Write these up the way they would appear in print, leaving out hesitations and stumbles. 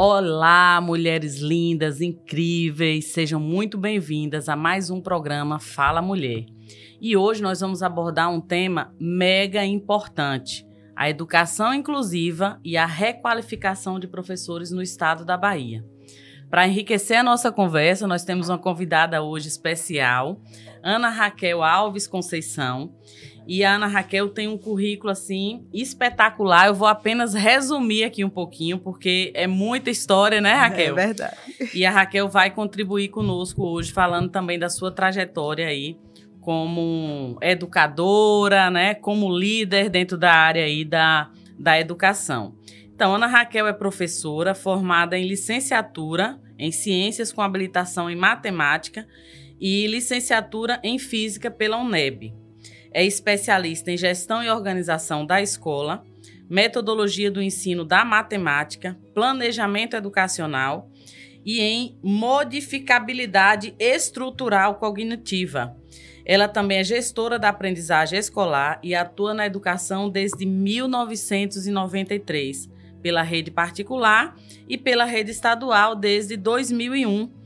Olá, mulheres lindas, incríveis, sejam muito bem-vindas a mais um programa Fala Mulher. E hoje nós vamos abordar um tema mega importante, a educação inclusiva e a requalificação de professores no estado da Bahia. Para enriquecer a nossa conversa, nós temos uma convidada hoje especial, Ana Raquel Alves Conceição. E a Ana Raquel tem um currículo, assim, espetacular. Eu vou apenas resumir aqui um pouquinho, porque é muita história, né, Raquel? É verdade. E a Raquel vai contribuir conosco hoje, falando também da sua trajetória aí, como educadora, né, como líder dentro da área aí da educação. Então, Ana Raquel é professora formada em licenciatura em Ciências com habilitação em Matemática e licenciatura em Física pela UNEB. É especialista em gestão e organização da escola, metodologia do ensino da matemática, planejamento educacional e em modificabilidade estrutural cognitiva. Ela também é gestora da aprendizagem escolar e atua na educação desde 1993, pela rede particular e pela rede estadual desde 2001.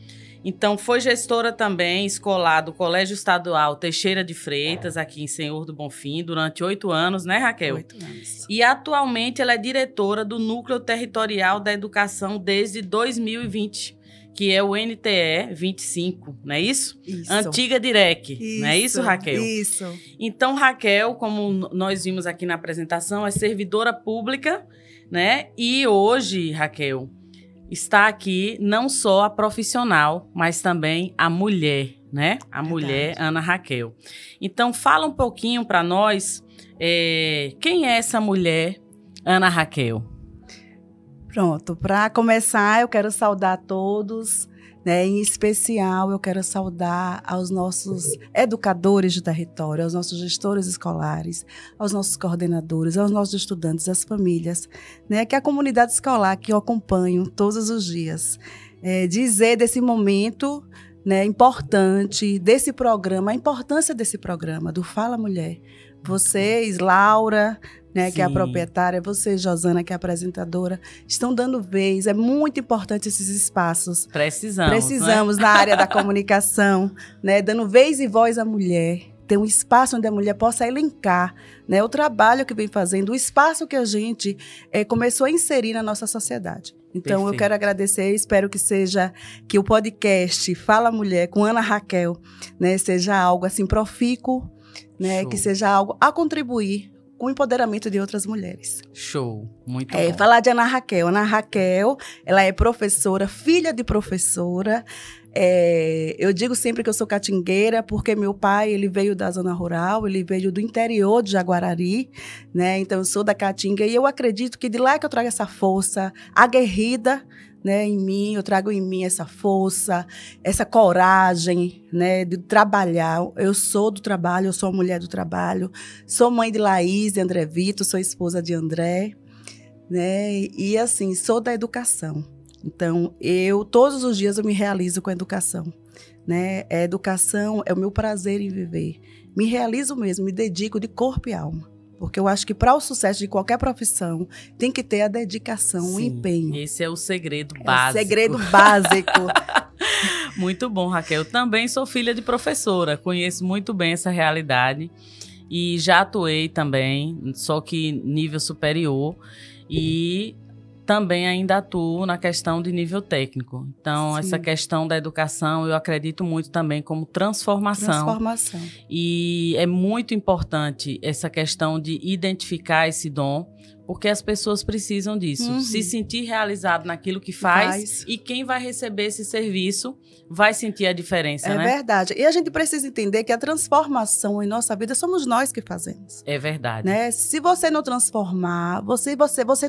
Então, foi gestora também escolar do Colégio Estadual Teixeira de Freitas, aqui em Senhor do Bonfim, durante 8 anos, né, Raquel? 8 anos. E atualmente ela é diretora do Núcleo Territorial da Educação desde 2020, que é o NTE 25, não é isso? Isso. Antiga DIREC, não é isso, Raquel? Isso. Então, Raquel, como nós vimos aqui na apresentação, é servidora pública, né? E hoje, Raquel, está aqui não só a profissional, mas também a mulher, né? A mulher Ana Raquel. Então, fala um pouquinho para nós, quem é essa mulher Ana Raquel? Pronto, para começar, eu quero saudar todos, né? Em especial, eu quero saudar aos nossos educadores do território, aos nossos gestores escolares, aos nossos coordenadores, aos nossos estudantes, às famílias, né? Que é a comunidade escolar que eu acompanho todos os dias. Dizer desse momento, né, importante, desse programa, a importância desse programa, do Fala Mulher. Vocês, Laura, né, que é a proprietária, você, Josana, que é a apresentadora, estão dando vez. É muito importante esses espaços. Precisamos, né? Na área da comunicação, né, dando vez e voz à mulher. Ter um espaço onde a mulher possa elencar, né, o trabalho que vem fazendo, o espaço que a gente começou a inserir na nossa sociedade. Então, Perfeito. Eu quero agradecer, espero que o podcast Fala Mulher com Ana Raquel, né, seja algo assim profícuo, né, que seja algo a contribuir com o empoderamento de outras mulheres. Show, muito bom. Falar de Ana Raquel. Ana Raquel, ela é professora, filha de professora. Eu digo sempre que eu sou catingueira, porque meu pai, ele veio da zona rural, ele veio do interior de Jaguarari, né? Então, eu sou da Caatinga e eu acredito que de lá que eu trago essa força aguerrida, né, em mim, eu trago em mim essa força, essa coragem, né, de trabalhar. Eu sou do trabalho, eu sou uma mulher do trabalho, sou mãe de Laís, de André Vitor, sou esposa de André, né, e assim, sou da educação. Então, todos os dias eu me realizo com a educação, né, a educação é o meu prazer em viver. Me realizo mesmo, me dedico de corpo e alma. Porque eu acho que para o sucesso de qualquer profissão tem que ter a dedicação, o empenho. Esse é o segredo básico. É o segredo básico. Muito bom, Raquel. Eu também sou filha de professora, conheço muito bem essa realidade e já atuei também, só que nível superior e também ainda atuo na questão de nível técnico. Então, Sim. Essa questão da educação, eu acredito muito também como transformação. E é muito importante essa questão de identificar esse dom, porque as pessoas precisam disso. Se sentir realizado naquilo que faz. E quem vai receber esse serviço vai sentir a diferença, né? É verdade. E a gente precisa entender que a transformação em nossa vida somos nós que fazemos. É verdade. Né? Se você não transformar, você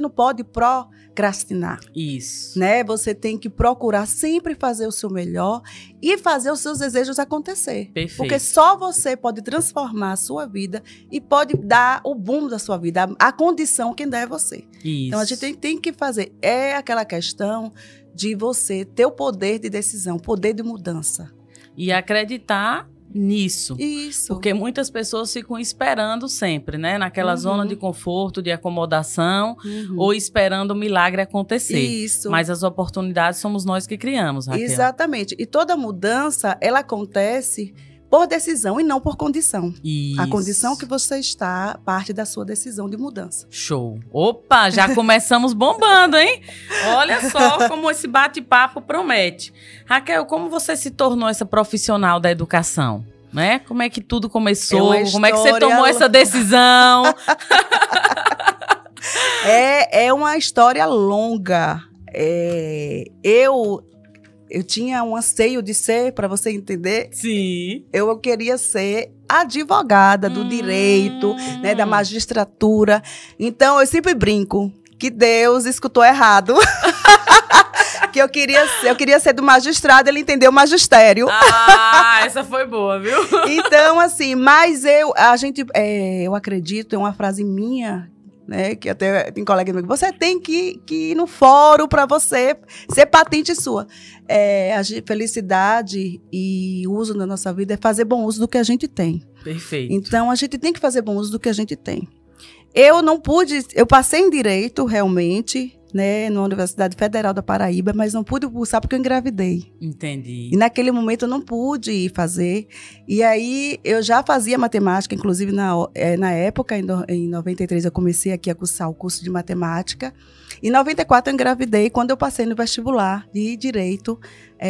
não pode procrastinar. Isso. Né? Você tem que procurar sempre fazer o seu melhor e fazer os seus desejos acontecer. Perfeito. Porque só você pode transformar a sua vida e pode dar o boom da sua vida, a condição que ainda é você. Isso. Então, a gente tem que fazer. É aquela questão de você ter o poder de decisão, poder de mudança. E acreditar nisso. Isso. Porque muitas pessoas ficam esperando sempre, né? Naquela zona de conforto, de acomodação, ou esperando o milagre acontecer. Isso. Mas as oportunidades somos nós que criamos, Raquel. Exatamente. E toda mudança, ela acontece por decisão e não por condição. Isso. A condição que você está parte da sua decisão de mudança. Show. Opa, já começamos bombando, hein? Olha só como esse bate-papo promete. Raquel, como você se tornou essa profissional da educação? Né? Como é que tudo começou? Como é que você tomou essa decisão? É uma história longa. Eu tinha um anseio de ser, para você entender. Sim. Eu queria ser advogada do direito, né, da magistratura. Então, eu sempre brinco que Deus escutou errado. Que eu queria ser do magistrado, ele entendeu o magistério. Ah, essa foi boa, viu? Então, assim, mas eu acredito, é uma frase minha, né, que até tem colega meu, você tem que ir no fórum para você ser patente sua. A felicidade e o uso na nossa vida é fazer bom uso do que a gente tem. Perfeito. Então, a gente tem que fazer bom uso do que a gente tem. Eu passei em Direito, realmente, né, na Universidade Federal da Paraíba, mas não pude cursar porque eu engravidei. Entendi. E naquele momento eu não pude fazer. E aí eu já fazia matemática, inclusive na época, em 93, eu comecei aqui a cursar o curso de matemática. Em 94 eu engravidei quando eu passei no vestibular de Direito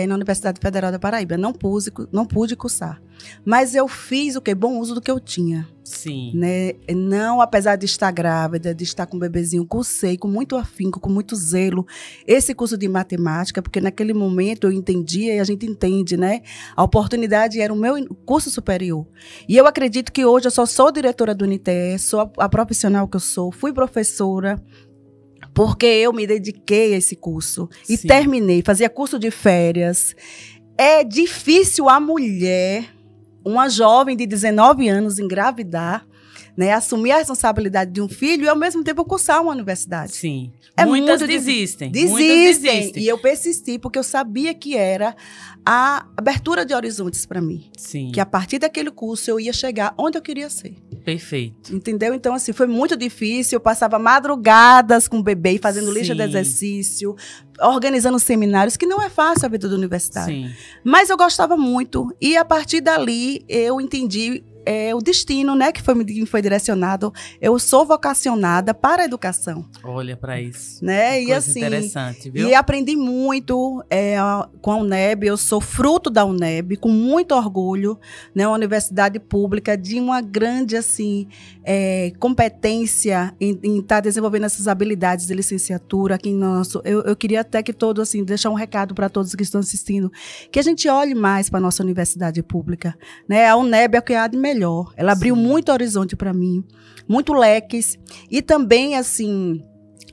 na Universidade Federal da Paraíba. Não pude cursar. Mas eu fiz o quê? Bom uso do que eu tinha. Sim. Né? Não, apesar de estar grávida, de estar com um bebezinho, cursei com muito afinco, com muito zelo, esse curso de matemática, porque naquele momento eu entendia, e a gente entende, né? A oportunidade era o meu curso superior. E eu acredito que hoje eu só sou diretora do UniTE, sou a profissional que eu sou, fui professora, porque eu me dediquei a esse curso. E Sim. terminei, fazia curso de férias. É difícil a mulher, uma jovem de 19 anos, engravidar, né, assumir a responsabilidade de um filho e, ao mesmo tempo, cursar uma universidade. Sim. Muitas desistem. E eu persisti, porque eu sabia que era a abertura de horizontes para mim. Sim. Que a partir daquele curso eu ia chegar onde eu queria ser. Perfeito. Entendeu? Então, assim, foi muito difícil. Eu passava madrugadas com o bebê, fazendo lista de Sim. exercício, organizando seminários, que não é fácil a vida do universitário. Sim. Mas eu gostava muito. E, a partir dali, eu entendi o destino, né, que foi direcionado. Eu sou vocacionada para a educação. Olha para isso. Né? Que e coisa assim, interessante, viu? E aprendi muito com a UNEB. Eu sou fruto da UNEB, com muito orgulho, né? Uma universidade pública de uma grande assim competência em estar desenvolvendo essas habilidades de licenciatura aqui nosso. Eu queria até que todos assim deixar um recado para todos que estão assistindo, que a gente olhe mais para a nossa universidade pública, né? A UNEB é o que há de melhor. Ela abriu muito horizonte para mim, muito leques, e também assim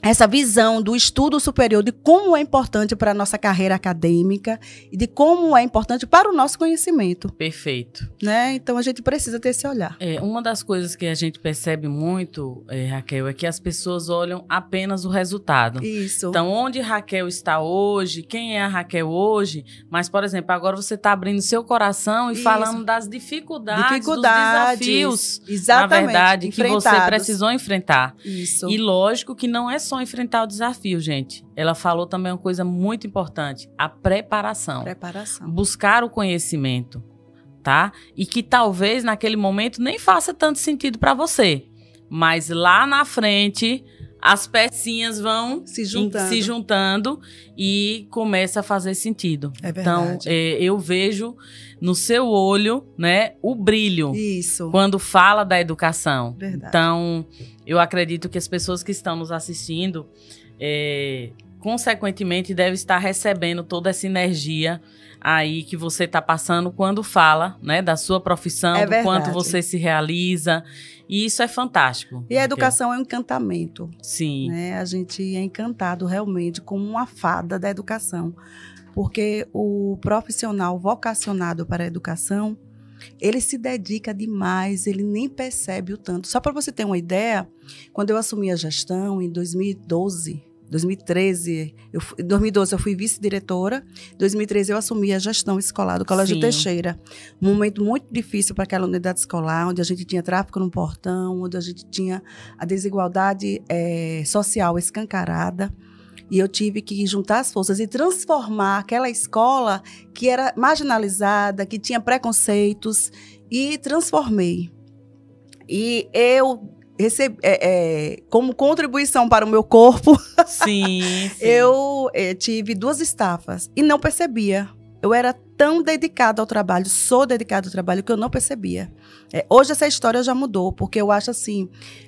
essa visão do estudo superior, de como é importante para a nossa carreira acadêmica e de como é importante para o nosso conhecimento. Perfeito. Né? Então, a gente precisa ter esse olhar. Uma das coisas que a gente percebe muito, Raquel, é que as pessoas olham apenas o resultado. Isso. Então, onde Raquel está hoje, quem é a Raquel hoje, mas, por exemplo, agora você está abrindo seu coração e falando das dificuldades, dos desafios, exatamente, na verdade, que você precisou enfrentar. Isso. E lógico que não é só enfrentar o desafio, gente. Ela falou também uma coisa muito importante, a preparação. Buscar o conhecimento, tá? E que talvez naquele momento nem faça tanto sentido para você, mas lá na frente as pecinhas vão se juntando e começa a fazer sentido. É verdade. Então, eu vejo no seu olho, né, o brilho. Isso. Quando fala da educação. Verdade. Então, eu acredito que as pessoas que estão nos assistindo, consequentemente, devem estar recebendo toda essa energia aí que você está passando quando fala, né, da sua profissão, do quanto você se realiza. E isso é fantástico. E a educação é um encantamento. Sim. Né? A gente é encantado realmente como uma fada da educação. Porque o profissional vocacionado para a educação, ele se dedica demais, ele nem percebe o tanto. Só para você ter uma ideia, quando eu assumi a gestão em 2012, 2013, em 2012 eu fui vice-diretora, em 2013 eu assumi a gestão escolar do Colégio Teixeira. Um momento muito difícil para aquela unidade escolar, onde a gente tinha tráfico no portão, onde a gente tinha a desigualdade social escancarada. E eu tive que juntar as forças e transformar aquela escola que era marginalizada, que tinha preconceitos, e transformei. E eu recebi, como contribuição para o meu corpo, eu tive 2 estafas e não percebia. Eu era tão dedicada ao trabalho, sou dedicada ao trabalho, que eu não percebia. Hoje essa história já mudou, porque eu acho assim,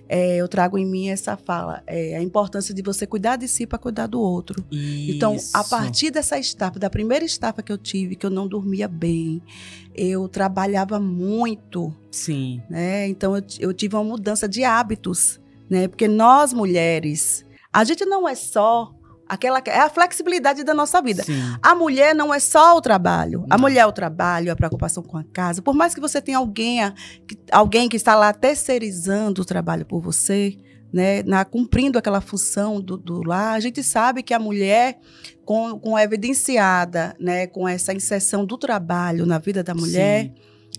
eu trago em mim essa fala, a importância de você cuidar de si para cuidar do outro. Isso. Então, a partir dessa estafa, da primeira estafa que eu tive, que eu não dormia bem, eu trabalhava muito. Sim. Né? Então, eu tive uma mudança de hábitos, né? Porque nós, mulheres, a gente não é só... é a flexibilidade da nossa vida. Sim. A mulher não é só o trabalho. Não. A mulher é o trabalho, a preocupação com a casa. Por mais que você tenha alguém que está lá terceirizando o trabalho por você, né, cumprindo aquela função do lar, a gente sabe que a mulher, com evidenciada, né, com essa inserção do trabalho na vida da mulher,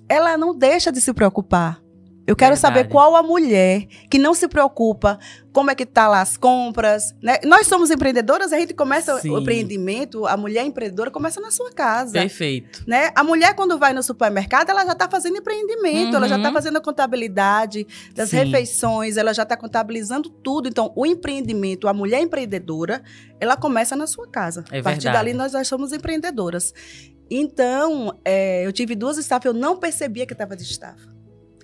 ela não deixa de se preocupar. Eu quero saber qual a mulher que não se preocupa como é que tá lá as compras, né? Nós somos empreendedoras, a gente começa o empreendimento, a mulher empreendedora começa na sua casa. Perfeito. Né? A mulher, quando vai no supermercado, ela já está fazendo empreendimento, ela já está fazendo a contabilidade das refeições, ela já está contabilizando tudo. Então, o empreendimento, a mulher empreendedora, ela começa na sua casa. A partir dali, nós já somos empreendedoras. Então, eu tive 2 estafas, eu não percebia que estava de estafa.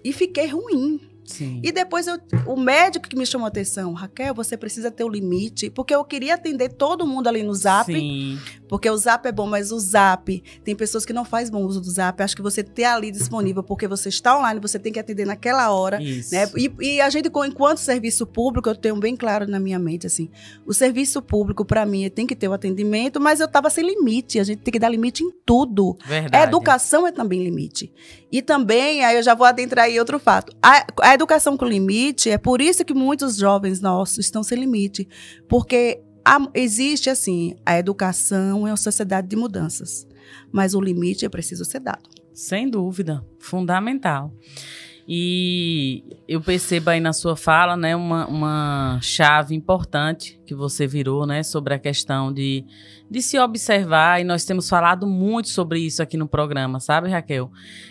E fiquei ruim. Sim. E depois o médico que me chamou a atenção, Raquel, você precisa ter o limite, porque eu queria atender todo mundo ali no Zap, Sim. porque o Zap é bom, mas o Zap, tem pessoas que não fazem bom uso do Zap, acho que você ter ali disponível, porque você está online, você tem que atender naquela hora. Isso. Né? E a gente, enquanto serviço público, eu tenho bem claro na minha mente, assim, o serviço público, para mim, tem que ter o atendimento, mas eu estava sem limite, a gente tem que dar limite em tudo. Verdade. A educação é também limite. E também, aí eu já vou adentrar aí outro fato, a educação com limite, é por isso que muitos jovens nossos estão sem limite, porque existe, assim, a educação é uma sociedade de mudanças, mas o limite é preciso ser dado. Sem dúvida, fundamental. E eu percebo aí na sua fala, né, uma chave importante que você virou, né, sobre a questão de se observar, e nós temos falado muito sobre isso aqui no programa, sabe, Raquel?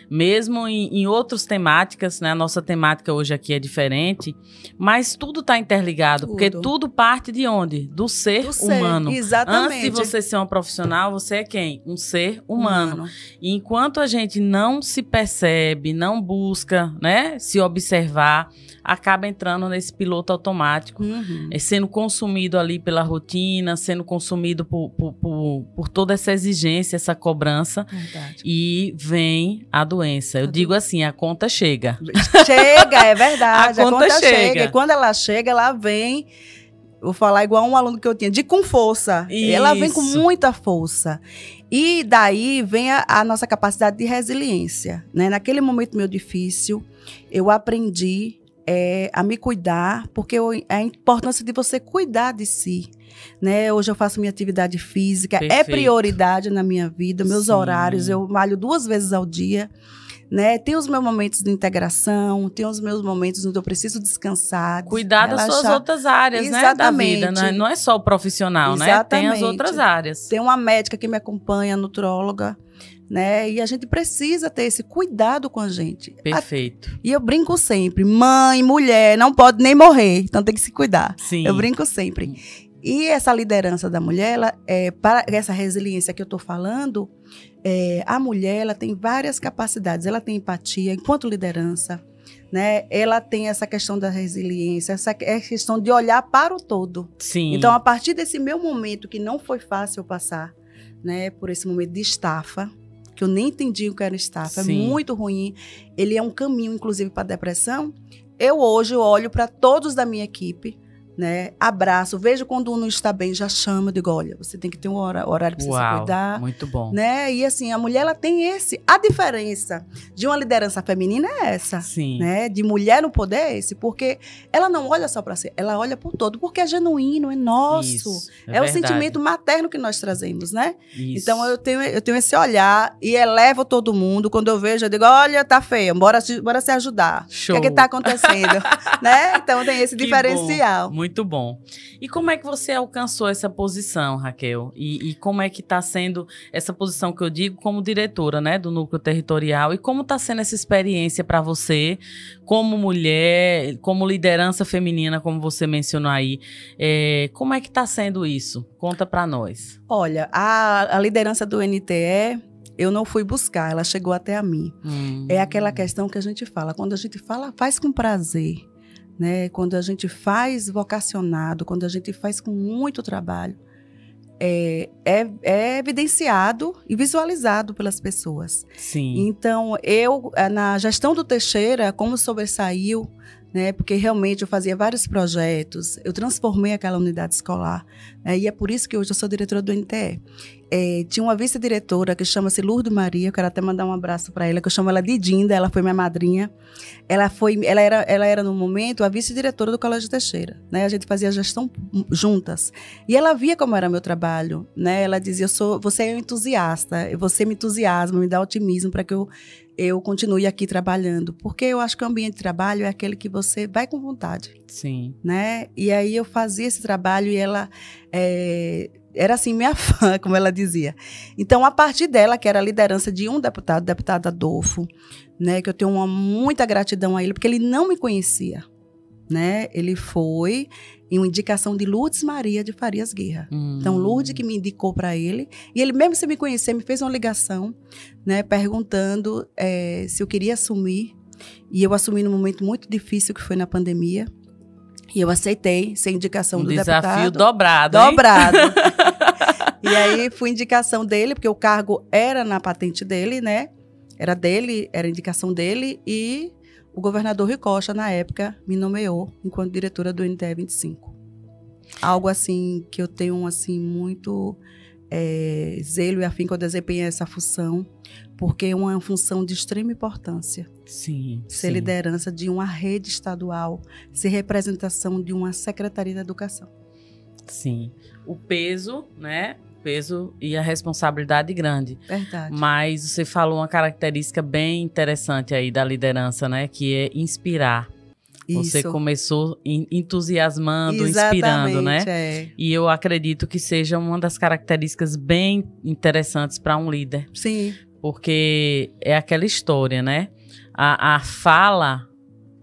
Mesmo em outras temáticas, né, a nossa temática hoje aqui é diferente, mas tudo está interligado, porque tudo parte de onde? Do ser humano. Exatamente. Antes de você ser uma profissional, você é quem? Um ser humano. E enquanto a gente não se percebe, não busca, né, se observar, acaba entrando nesse piloto automático, sendo consumido ali pela rotina, sendo consumido por toda essa exigência, essa cobrança. Verdade. E vem a doença. Eu digo assim, a conta chega. Chega, é verdade. A conta chega. E quando ela chega, ela vem, vou falar igual um aluno que eu tinha, com força. Isso. Ela vem com muita força. E daí vem a nossa capacidade de resiliência. Né? Naquele momento meu difícil, eu aprendi a me cuidar, porque a importância de você cuidar de si. Né? Hoje eu faço minha atividade física, Perfeito. É prioridade na minha vida, meus horários, eu malho 2 vezes ao dia. Né? Tem os meus momentos de integração, tem os meus momentos onde eu preciso descansar, cuidar das suas outras áreas, né, da vida. Não é só o profissional, né? Tem as outras áreas. Tem uma médica que me acompanha, nutróloga, né? E a gente precisa ter esse cuidado com a gente. Perfeito. E eu brinco sempre, mãe, mulher, não pode nem morrer, então tem que se cuidar. Sim. Eu brinco sempre. E essa liderança da mulher, para essa resiliência que eu estou falando, a mulher ela tem várias capacidades. Ela tem empatia enquanto liderança, né? Ela tem essa questão da resiliência, essa questão de olhar para o todo. Sim. Então, a partir desse meu momento, que não foi fácil eu passar, né, por esse momento de estafa, que eu nem entendi o que era estafa, Sim. É muito ruim. Ele é um caminho, inclusive, para a depressão. Eu hoje olho para todos da minha equipe, né? Abraço, vejo quando um não está bem, já chama, eu digo, olha, você tem que ter um horário para você se cuidar. Muito bom. Né? E assim, a mulher, ela tem a diferença de uma liderança feminina é essa. Sim. Né? De mulher no poder é esse, porque ela não olha só para si, ela olha por todo, porque é genuíno, é nosso. Isso, é o sentimento materno que nós trazemos, né? Isso. Então, eu tenho esse olhar e elevo todo mundo. Quando eu vejo, eu digo, olha, tá feia, bora se ajudar. Show. O que tá acontecendo? Né? Então, tem esse diferencial. Bom, muito bom. E como é que você alcançou essa posição, Raquel? E como é que está sendo essa posição que eu digo como diretora, né, do Núcleo Territorial? E como está sendo essa experiência para você, como mulher, como liderança feminina, como você mencionou aí? Como é que está sendo isso? Conta para nós. Olha, a liderança do NTE, eu não fui buscar, ela chegou até a mim. É aquela questão que a gente fala, quando a gente fala, faz com prazer, né? Quando a gente faz vocacionado, quando a gente faz com muito trabalho, é evidenciado e visualizado pelas pessoas. Sim. Então, na gestão do Teixeira, como sobressaiu, né, porque realmente eu fazia vários projetos, eu transformei aquela unidade escolar, né, e é por isso que hoje eu sou diretora do NTE. Tinha uma vice-diretora que chama-se Lourdes Maria, eu quero até mandar um abraço para ela, que eu chamo ela de Dinda, ela foi minha madrinha. Ela era no momento a vice-diretora do Colégio Teixeira, né? A gente fazia a gestão juntas. E ela via como era meu trabalho, né? Ela dizia, você é um entusiasta, você me entusiasma, me dá otimismo para que eu continue aqui trabalhando, porque eu acho que o ambiente de trabalho é aquele que você vai com vontade. Sim. Né? E aí eu fazia esse trabalho e ela era assim, minha fã, como ela dizia. Então, a partir dela, que era a liderança de um deputado, o deputado Adolfo, né, que eu tenho muita gratidão a ele, porque ele não me conhecia. Né? Ele foi em uma indicação de Lourdes Maria de Farias Guerra. Então, Lourdes que me indicou para ele. E ele, mesmo sem me conhecer, me fez uma ligação, né, perguntando se eu queria assumir. E eu assumi num momento muito difícil, que foi na pandemia. E eu aceitei, sem indicação do deputado. Um desafio dobrado, hein? Dobrado. E aí, foi indicação dele, porque o cargo era na patente dele, né? Era dele, era indicação dele. E o governador Rui Costa, na época, me nomeou enquanto diretora do NTE 25. Algo assim que eu tenho assim, muito zelo e afinco eu desempenhar essa função, porque é uma função de extrema importância. Sim. Ser liderança de uma rede estadual, ser representação de uma Secretaria da Educação. Sim. O peso, né? Peso e a responsabilidade grande. Verdade. Mas você falou uma característica bem interessante aí da liderança, né? Que é inspirar. Isso. Você começou entusiasmando, inspirando, né? E eu acredito que seja uma das características bem interessantes para um líder. Sim. Porque é aquela história, né? A fala,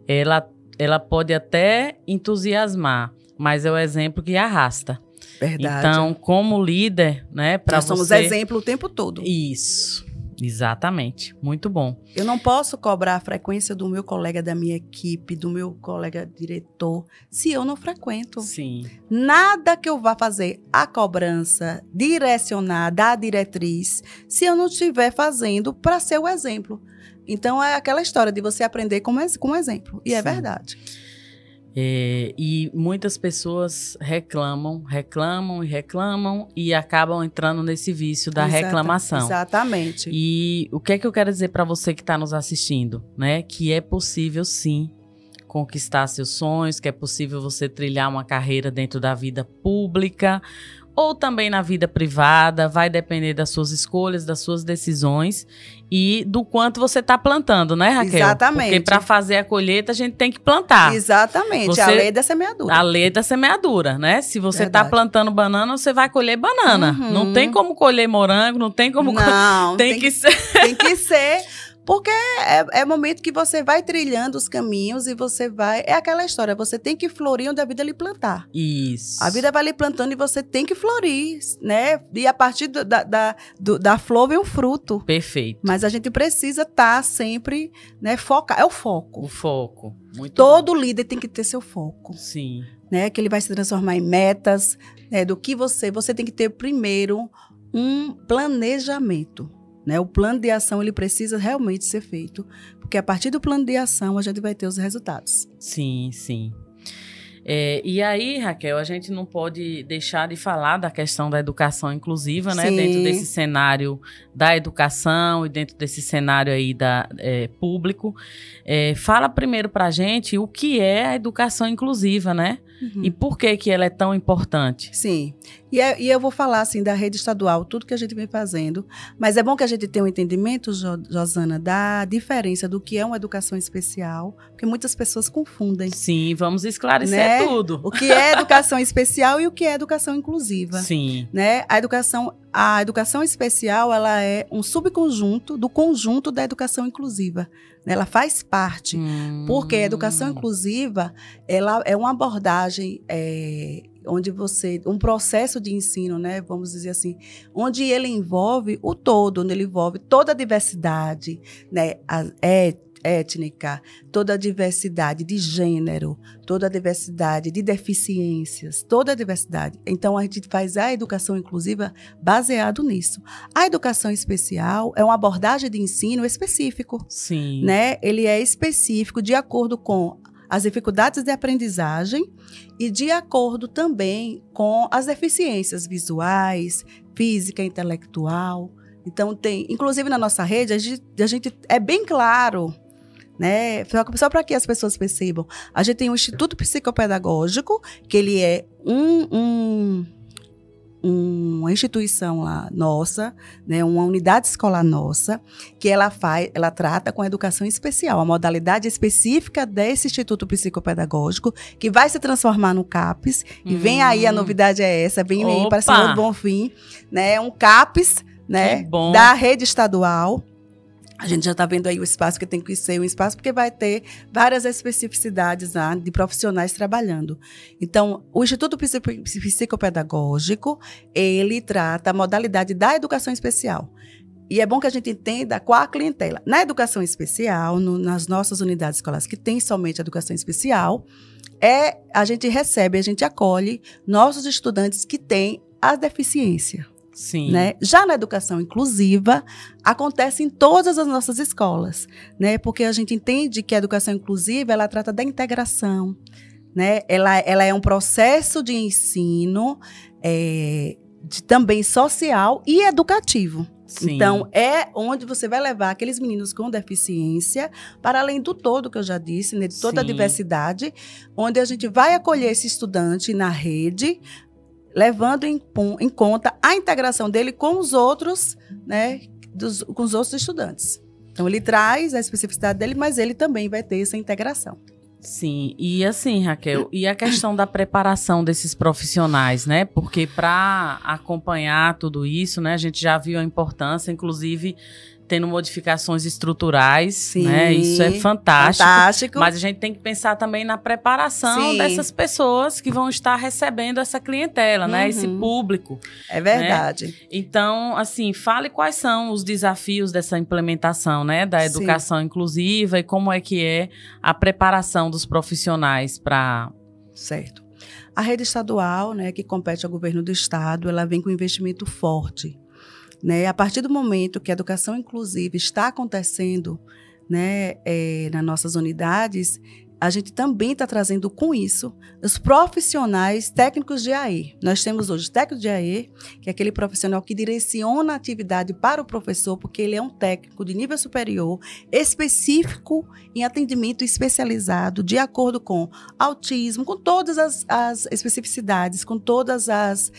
ela pode até entusiasmar, mas é o exemplo que arrasta. Verdade. Então, como líder, né, para você... Nós somos exemplo o tempo todo. Isso, exatamente. Muito bom. Eu não posso cobrar a frequência do meu colega da minha equipe, do meu colega diretor, se eu não frequento. Sim. Nada que eu vá fazer a cobrança, direcionar, dar a diretriz, se eu não estiver fazendo para ser o exemplo. Então, é aquela história de você aprender com exemplo. E é verdade. E muitas pessoas reclamam e acabam entrando nesse vício da reclamação. Exatamente. E o que é que eu quero dizer para você que está nos assistindo, né? Que é possível, sim, conquistar seus sonhos, que é possível você trilhar uma carreira dentro da vida pública ou também na vida privada, vai depender das suas escolhas, das suas decisões e do quanto você está plantando, né, Raquel? Exatamente. Porque para fazer a colheita a gente tem que plantar. Exatamente, a lei da semeadura. A lei da semeadura, né? Se você está plantando banana, você vai colher banana. Uhum. Não tem como colher morango, não tem como... Não, tem que ser... Tem que ser... Porque é momento que você vai trilhando os caminhos e você vai... É aquela história, você tem que florir onde a vida lhe plantar. Isso. A vida vai lhe plantando e você tem que florir, né? E a partir da flor vem o fruto. Perfeito. Mas a gente precisa estar sempre, né, focar. É o foco. O foco. Muito Todo bom. líder tem que ter seu foco. Sim. Né? Que ele vai se transformar em metas, né? Do que você tem que ter primeiro um planejamento. Né? O plano de ação ele precisa realmente ser feito, porque a partir do plano de ação a gente vai ter os resultados. Sim, sim. E aí, Raquel, a gente não pode deixar de falar da questão da educação inclusiva, né? Sim. Dentro desse cenário da educação e dentro desse cenário aí público. Fala primeiro pra gente o que é a educação inclusiva, né? Uhum. E por que ela é tão importante? Sim. E eu vou falar, assim, da rede estadual, tudo que a gente vem fazendo. Mas é bom que a gente tenha um entendimento, Josana, da diferença do que é uma educação especial, porque muitas pessoas confundem. Sim, vamos esclarecer tudo. O que é educação especial e o que é educação inclusiva. Sim. Né? A educação especial, ela é um subconjunto do conjunto da educação inclusiva. Ela faz parte, porque a educação inclusiva, ela é uma abordagem onde um processo de ensino, né, vamos dizer assim, onde ele envolve o todo, onde ele envolve toda a diversidade, né, étnica, toda a diversidade de gênero, toda a diversidade de deficiências, toda a diversidade. Então, a gente faz a educação inclusiva baseado nisso. A educação especial é uma abordagem de ensino específico. Sim. Né? Ele é específico de acordo com as dificuldades de aprendizagem e de acordo também com as deficiências visuais, física, intelectual. Então, inclusive na nossa rede, a gente é bem claro, né? Só para que as pessoas percebam. A gente tem um Instituto Psicopedagógico, que ele é uma instituição lá nossa, né, uma unidade escolar nossa, que ela trata com educação especial, a modalidade específica desse Instituto Psicopedagógico, que vai se transformar no CAPES, e vem aí, a novidade é essa, vem aí para Senhor do Bonfim, né, um CAPES, né, da rede estadual. A gente já está vendo aí o espaço, que tem que ser um espaço, porque vai ter várias especificidades lá de profissionais trabalhando. Então, o Instituto Psicopedagógico, ele trata a modalidade da educação especial. E é bom que a gente entenda qual a clientela. Na educação especial, nas nossas unidades escolares que tem somente educação especial, a gente acolhe nossos estudantes que têm a deficiência. Sim. Né? Já na educação inclusiva, acontece em todas as nossas escolas, né? Porque a gente entende que a educação inclusiva, ela trata da integração, né? Ela é um processo de ensino também social e educativo. Sim. Então, é onde você vai levar aqueles meninos com deficiência, para além do todo que eu já disse, né? De toda a diversidade, onde a gente vai acolher esse estudante na rede, levando em conta a integração dele com os outros, né, com os outros estudantes. Então, ele traz a especificidade dele, mas ele também vai ter essa integração. Sim, e assim, Raquel, e a questão da preparação desses profissionais, né? Porque para acompanhar tudo isso, né, a gente já viu a importância, inclusive tendo modificações estruturais, sim, né? Isso é fantástico. Mas a gente tem que pensar também na preparação, sim, dessas pessoas que vão estar recebendo essa clientela, né? Esse público. É verdade. Né? Então, assim, fale quais são os desafios dessa implementação, né? Da educação, sim, inclusiva, e como é que é a preparação dos profissionais para... Certo. A rede estadual, né, que compete ao governo do estado, ela vem com investimento forte. Né? A partir do momento que a educação inclusiva está acontecendo, né, nas nossas unidades, a gente também está trazendo com isso os profissionais técnicos de AE. Nós temos hoje técnico de AE, que é aquele profissional que direciona a atividade para o professor, porque ele é um técnico de nível superior, específico em atendimento especializado, de acordo com autismo, com todas as especificidades, com todas as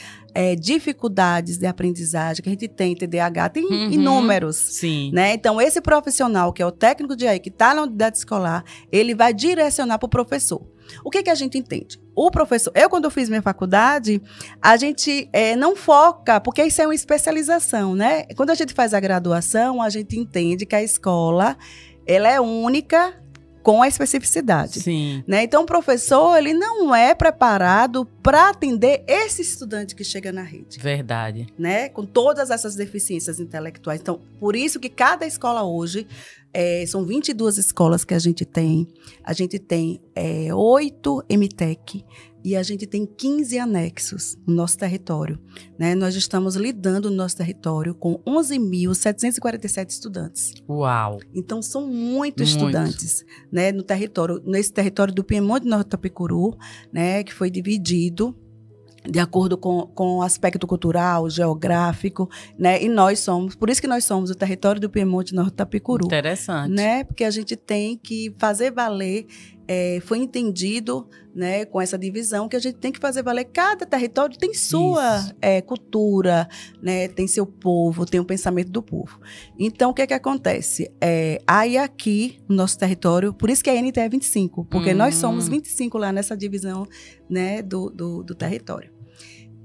dificuldades de aprendizagem que a gente tem, TDAH, tem inúmeros. Sim. Né? Então, esse profissional, que é o técnico de AE, que está na unidade escolar, ele vai direcionar para o professor. O que a gente entende? O professor, quando eu fiz minha faculdade, a gente não foca, porque isso é uma especialização, né? Quando a gente faz a graduação, a gente entende que a escola, ela é única com a especificidade. Sim. Né? Então, o professor, ele não é preparado para atender esse estudante que chega na rede. Verdade. Né? Com todas essas deficiências intelectuais. Então, por isso que cada escola hoje São 22 escolas que a gente tem. A gente tem 8 MTEC e a gente tem 15 anexos no nosso território, né? Nós estamos lidando no nosso território com 11.747 estudantes. Uau! Então, são muitos estudantes, né, nesse território do Piemonte e Norte Itapecuru, né, que foi dividido de acordo com o aspecto cultural, geográfico, né? E por isso que nós somos o território do Piemonte e Norte Itapecuru. Interessante. Né? Porque a gente tem que fazer valer, foi entendido, né, com essa divisão, que a gente tem que fazer valer, cada território tem sua cultura, né, tem seu povo, tem o pensamento do povo. Então, o que acontece? Aí aqui, no nosso território, por isso que a NTE é 25, porque nós somos 25 lá nessa divisão, né, do território.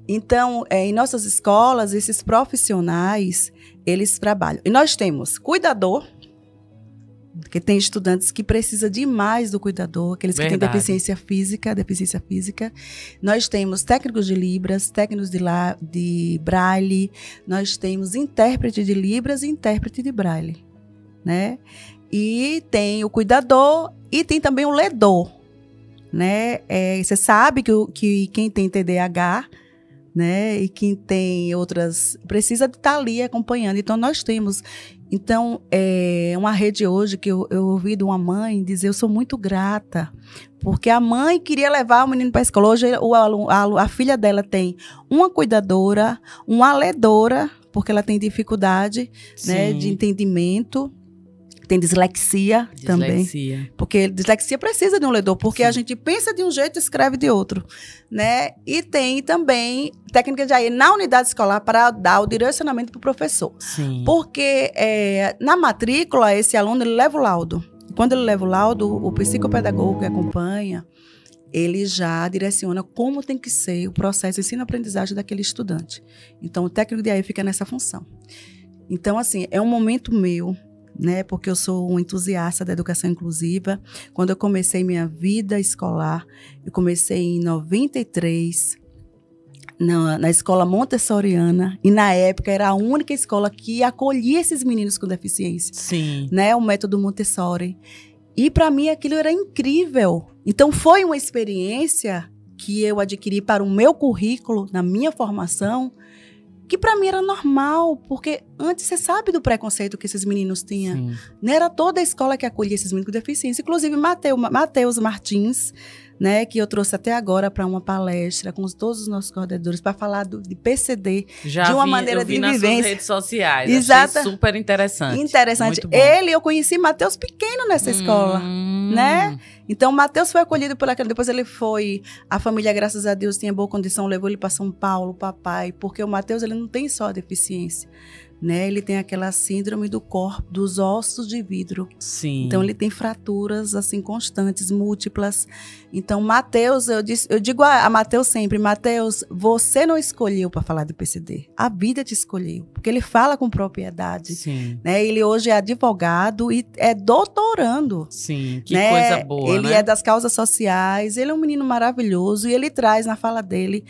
Então, em nossas escolas, esses profissionais, eles trabalham. E nós temos cuidador, porque tem estudantes que precisam demais do cuidador, aqueles que têm deficiência física. Nós temos técnicos de Libras, técnicos de Braille, nós temos intérprete de Libras e intérprete de Braille, né? E tem o cuidador e tem também o ledor, né? Você sabe que quem tem TDAH, né, e quem tem outras, precisa de estar ali acompanhando. Então, nós temos... Então, uma rede hoje que eu ouvi de uma mãe dizer, eu sou muito grata, porque a mãe queria levar o menino para a escola. Hoje, a filha dela tem uma cuidadora, uma ledora, porque ela tem dificuldade, né, de entendimento. Tem dislexia também, porque dislexia precisa de um ledor, porque a gente pensa de um jeito e escreve de outro, né? E tem também técnica de AE na unidade escolar para dar o direcionamento para o professor. Sim. Porque na matrícula, esse aluno ele leva o laudo. Quando ele leva o laudo, o psicopedagogo que acompanha, ele já direciona como tem que ser o processo de ensino-aprendizagem daquele estudante. Então, o técnico de AE fica nessa função. Então, assim, é um momento meu, né, porque eu sou um entusiasta da educação inclusiva. Quando eu comecei minha vida escolar, eu comecei em 93, na escola montessoriana, e na época era a única escola que acolhia esses meninos com deficiência. Sim. Né, o método Montessori. E para mim aquilo era incrível. Então foi uma experiência que eu adquiri para o meu currículo, na minha formação, que para mim era normal, porque antes você sabe do preconceito que esses meninos tinham. Sim. Não era toda a escola que acolhia esses meninos com deficiência. Inclusive, Matheus Martins, né, que eu trouxe até agora para uma palestra com todos os nossos coordenadores para falar de PCD, de uma maneira de vivência. Eu vi nas suas redes sociais, exato. Achei super interessante. Interessante. Eu conheci Matheus pequeno nessa escola, né? Então, Matheus foi acolhido por aquele, depois ele foi, a família, graças a Deus, tinha boa condição, levou ele para São Paulo, o papai, porque o Matheus, ele não tem só a deficiência, né? Ele tem aquela síndrome do corpo, dos ossos de vidro. Sim. Então, ele tem fraturas, assim, constantes, múltiplas. Então, Matheus, eu digo a Matheus sempre, Matheus, você não escolheu para falar de PCD. A vida te escolheu, porque ele fala com propriedade. Sim. Né? Ele hoje é advogado e é doutorando. Sim, que né? coisa boa, ele né? é das causas sociais, ele é um menino maravilhoso e ele traz na fala dele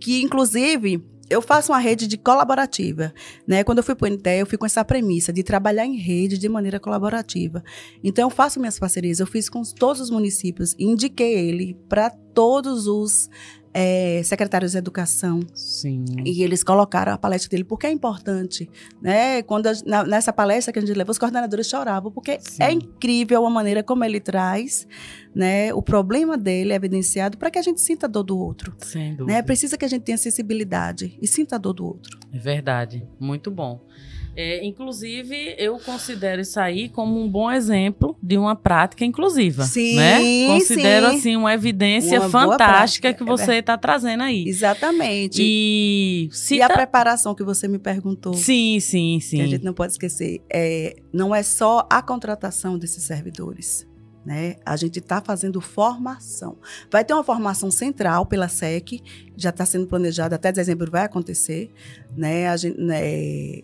que, inclusive... Eu faço uma rede de colaborativa, né? Quando eu fui para o NTE, eu fui com essa premissa de trabalhar em rede de maneira colaborativa. Então, eu faço minhas parcerias, eu fiz com todos os municípios e indiquei ele para todos os secretários de educação. Sim. E eles colocaram a palestra dele, porque é importante, né? Quando nessa palestra que a gente levou, os coordenadores choravam, porque Sim. é incrível a maneira como ele traz, né, o problema dele é evidenciado para que a gente sinta a dor do outro. Sem dúvida. Né? Precisa que a gente tenha sensibilidade e sinta a dor do outro. É verdade, muito bom. Inclusive, eu considero isso aí como um bom exemplo de uma prática inclusiva. Sim, né? Considero, sim. assim, uma evidência fantástica que você está trazendo aí. Exatamente. E a preparação que você me perguntou. Sim. Que a gente não pode esquecer. Não é só a contratação desses servidores. Né? A gente está fazendo formação. Vai ter uma formação central pela SEC, já está sendo planejada, até dezembro vai acontecer. Né?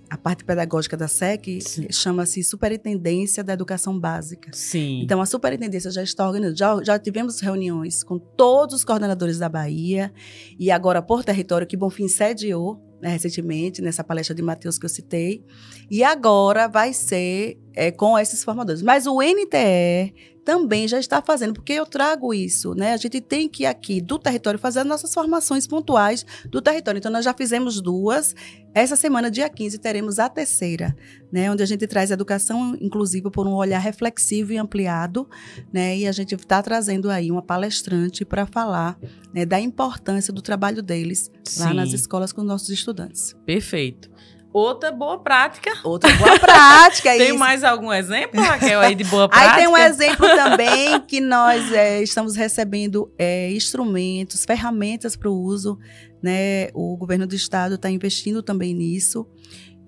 A parte pedagógica da SEC chama-se Superintendência da Educação Básica. Sim. Então, a superintendência já está organizando. Já tivemos reuniões com todos os coordenadores da Bahia e agora por território, que Bonfim sediou. né, recentemente, nessa palestra de Matheus que eu citei. E agora vai ser com esses formadores. Mas o NTE também já está fazendo, porque eu trago isso, né? A gente tem que aqui do território fazer as nossas formações pontuais do território. Então, nós já fizemos 2. Essa semana, dia 15, teremos a 3ª, né? Onde a gente traz educação inclusiva por um olhar reflexivo e ampliado, né? E a gente está trazendo aí uma palestrante para falar, né, da importância do trabalho deles lá nas escolas com os nossos estudantes. Perfeito. Outra boa prática. Outra boa prática. Tem isso. mais algum exemplo, Raquel, aí de boa prática? Aí tem um exemplo também que nós estamos recebendo instrumentos, ferramentas para o uso, né? O governo do estado está investindo também nisso.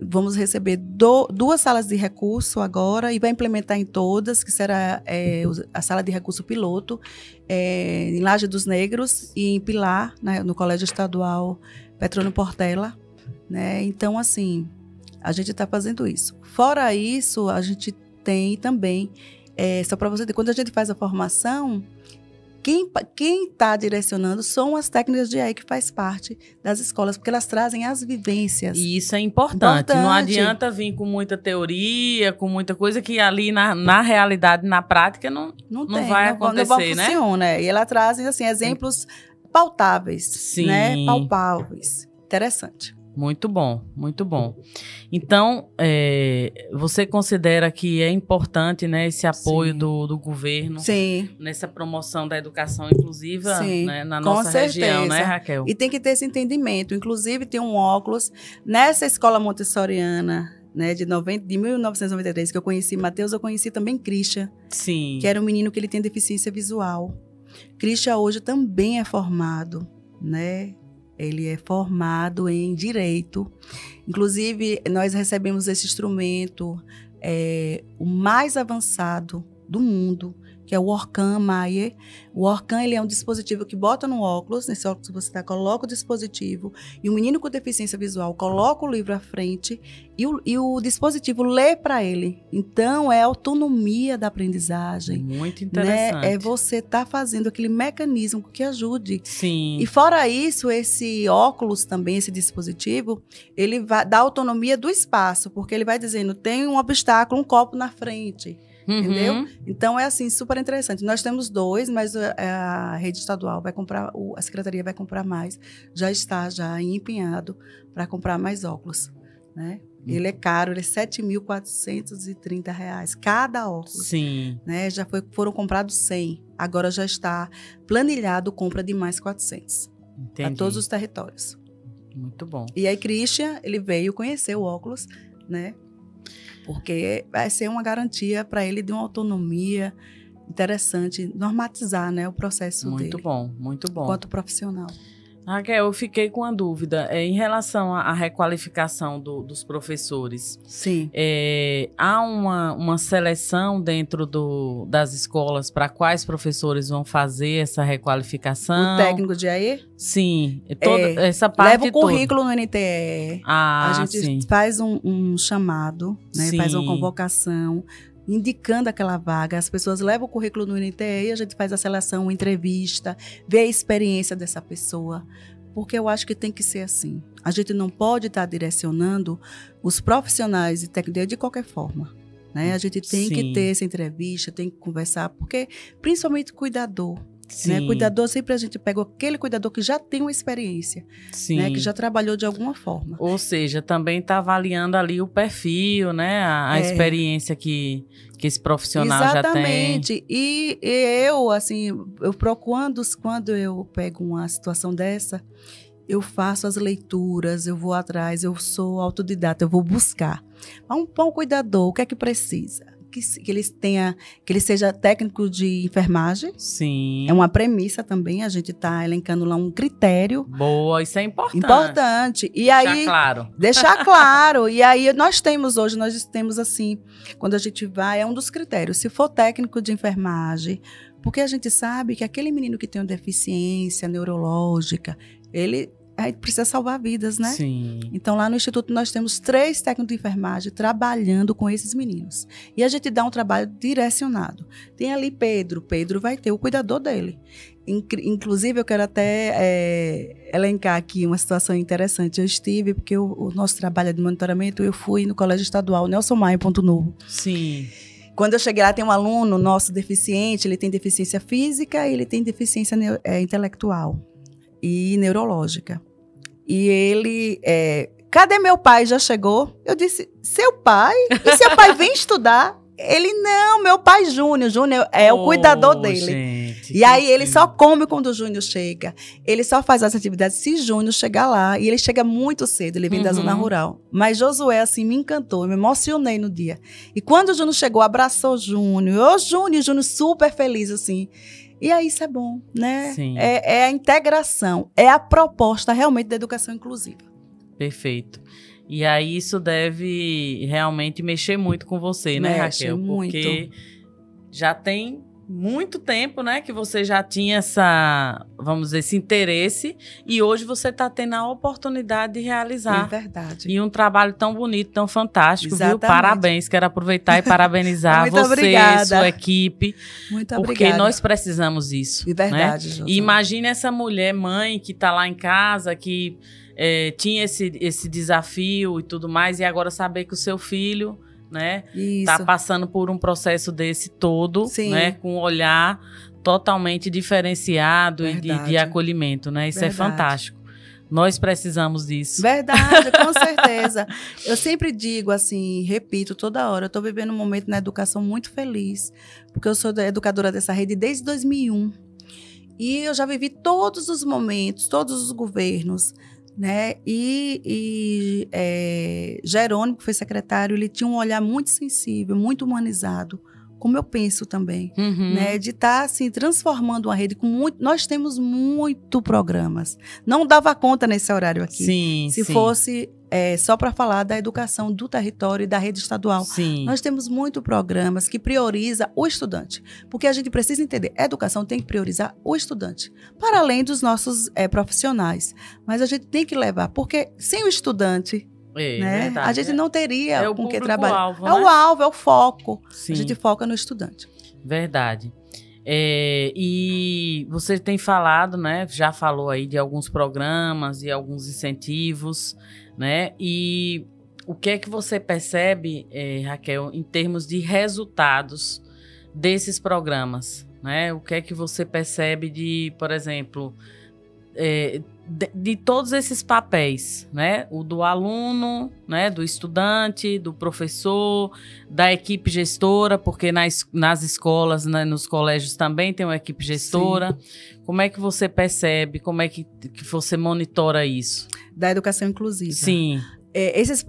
Vamos receber 2 salas de recurso agora e vai implementar em todas, que será a sala de recurso piloto em Laje dos Negros e em Pilar, né, no Colégio Estadual Petrônio Portela. Né? Então, assim, a gente está fazendo isso. Fora isso, a gente tem também, só para você ter, quando a gente faz a formação, quem está direcionando são as técnicas de EI que faz parte das escolas, porque elas trazem as vivências. E isso é importante. Não adianta vir com muita teoria, com muita coisa que ali na realidade, na prática, não vai acontecer, né? Funciona. E ela traz, assim, exemplos pautáveis, Sim. Né? Palpáveis. Interessante. Muito bom, muito bom. Então, você considera que é importante, né, esse apoio do governo nessa promoção da educação inclusiva, né, na nossa região, né, Raquel? E tem que ter esse entendimento. Inclusive, tem um óculos nessa escola montessoriana, né, de 1993, que eu conheci Matheus, eu conheci também Christian, Sim. que era um menino que ele tem deficiência visual. Christian hoje também é formado, né? Ele é formado em Direito. Inclusive, nós recebemos esse instrumento, o mais avançado do mundo, que é o Orkan Mayer. O Orkan, ele é um dispositivo que bota no óculos, nesse óculos que você está, coloca o dispositivo, e o menino com deficiência visual coloca o livro à frente, e o dispositivo lê para ele. Então, é autonomia da aprendizagem. Muito interessante. Né? É você estar fazendo aquele mecanismo que ajude. Sim. E fora isso, esse óculos também, esse dispositivo, ele vai dar autonomia do espaço, porque ele vai dizendo, tem um obstáculo, um copo na frente. Entendeu? Então, é assim, super interessante. Nós temos 2, mas a rede estadual vai comprar, a secretaria vai comprar mais. Já está empenhado para comprar mais óculos, né? Ele é caro, ele é R$ 7.430 cada óculos. Sim. Né? Foram comprados 100. Agora já está planilhado compra de mais 400. Entendi. Para todos os territórios. Muito bom. E aí, Christian, ele veio conhecer o óculos, né? Porque vai ser uma garantia para ele de uma autonomia interessante, normatizar, né, o processo dele. Muito bom, muito bom. Enquanto profissional. Raquel, eu fiquei com uma dúvida em relação à requalificação dos professores. Sim. Há uma seleção dentro das escolas para quais professores vão fazer essa requalificação? O técnico de AE? Sim. Essa parte leva o currículo no NTE. A gente faz um chamado, né, faz uma convocação, indicando aquela vaga, as pessoas levam o currículo no NTE e a gente faz a seleção, uma entrevista, vê a experiência dessa pessoa, porque eu acho que tem que ser assim. A gente não pode estar direcionando os profissionais de técnica de qualquer forma, né? A gente tem que ter essa entrevista, tem que conversar, porque principalmente cuidador. Né? Cuidador, sempre a gente pega aquele cuidador que já tem uma experiência, né? Que já trabalhou de alguma forma. Ou seja, também está avaliando ali o perfil, né? A experiência que esse profissional já tem. Exatamente. E eu, assim, quando eu pego uma situação dessa, eu faço as leituras, eu vou atrás, eu sou autodidata, eu vou buscar. Para um cuidador, o que é que precisa? Que ele seja técnico de enfermagem. Sim. É uma premissa também, a gente está elencando lá um critério. Boa, isso é importante. Importante. E aí, deixar claro. E aí, nós temos assim, quando a gente vai, é um dos critérios. Se for técnico de enfermagem, porque a gente sabe que aquele menino que tem uma deficiência neurológica, ele precisa salvar vidas, né? Sim. Então, lá no Instituto, nós temos 3 técnicos de enfermagem trabalhando com esses meninos. E a gente dá um trabalho direcionado. Tem ali Pedro vai ter o cuidador dele. Inclusive, eu quero até elencar aqui uma situação interessante. Eu estive, porque o nosso trabalho é de monitoramento, eu fui no Colégio Estadual Nelson Maia, em Ponto Novo. Sim. Quando eu cheguei lá, tem um aluno nosso deficiente, ele tem deficiência física e ele tem deficiência intelectual e neurológica. E ele... cadê meu pai? Já chegou? Eu disse, seu pai? E seu pai vem estudar? Ele, não, meu pai Júnior. Júnior é o cuidador dele. Gente, e aí ele só come quando o Júnior chega. Ele só faz as atividades se Júnior chegar lá. E ele chega muito cedo, ele vem da zona rural. Mas Josué, assim, me encantou, eu me emocionei no dia. E quando o Júnior chegou, abraçou o Júnior. Ô, Júnior, super feliz, assim. E aí isso é bom, né? Sim. É a integração, é a proposta realmente da educação inclusiva. Perfeito. E aí isso deve realmente mexer muito com você, né, Raquel? Muito. Porque já tem muito tempo, né, que você já tinha essa, vamos dizer, esse interesse e hoje você está tendo a oportunidade de realizar. É verdade. E um trabalho tão bonito, tão fantástico, Exatamente. viu? Parabéns. Quero aproveitar e parabenizar você, obrigada. sua equipe. Muito porque obrigada. nós precisamos disso. De verdade, né? Josué. E imagine essa mulher, mãe, que está lá em casa, que tinha esse desafio e tudo mais, e agora saber que o seu filho, né, tá passando por um processo desse todo, né, com um olhar totalmente diferenciado e de acolhimento, né? Isso é fantástico. Nós precisamos disso. Verdade, com certeza. Eu sempre digo assim, repito toda hora, eu estou vivendo um momento na educação muito feliz, porque eu sou educadora dessa rede desde 2001. E eu já vivi todos os momentos, todos os governos, né? Jerônimo, que foi secretário, ele tinha um olhar muito sensível, muito humanizado, como eu penso também, né? De estar assim, transformando uma rede com muito. Nós temos muito programas. Não dava conta nesse horário aqui. Sim, se fosse só para falar da educação do território e da rede estadual. Sim. Nós temos muitos programas que priorizam o estudante. Porque a gente precisa entender, a educação tem que priorizar o estudante, para além dos nossos profissionais. Mas a gente tem que levar, porque sem o estudante, né, a gente não teria com que trabalhar. Alvo, é o alvo, é o foco. Sim. A gente foca no estudante. Verdade. E você tem falado, né? Já falou aí de alguns programas e alguns incentivos, né? E o que é que você percebe, Raquel, em termos de resultados desses programas, né? O que é que você percebe de, por exemplo, de todos esses papéis, né? O do aluno, né? Do estudante, do professor, da equipe gestora, porque nas escolas, né? Nos colégios também tem uma equipe gestora. Sim. Como é que você percebe? Como é que você monitora isso? Da educação inclusiva. Sim.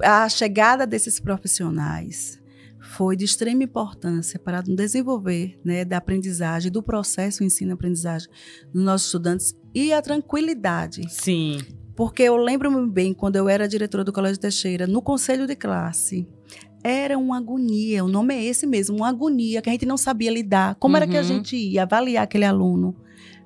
A chegada desses profissionais foi de extrema importância para desenvolver, né, da aprendizagem, do processo ensino-aprendizagem dos nossos estudantes e a tranquilidade. Sim. Porque eu lembro-me bem, quando eu era diretora do Colégio Teixeira, no conselho de classe, era uma agonia, o nome é esse mesmo, uma agonia que a gente não sabia lidar. Como era que a gente ia avaliar aquele aluno?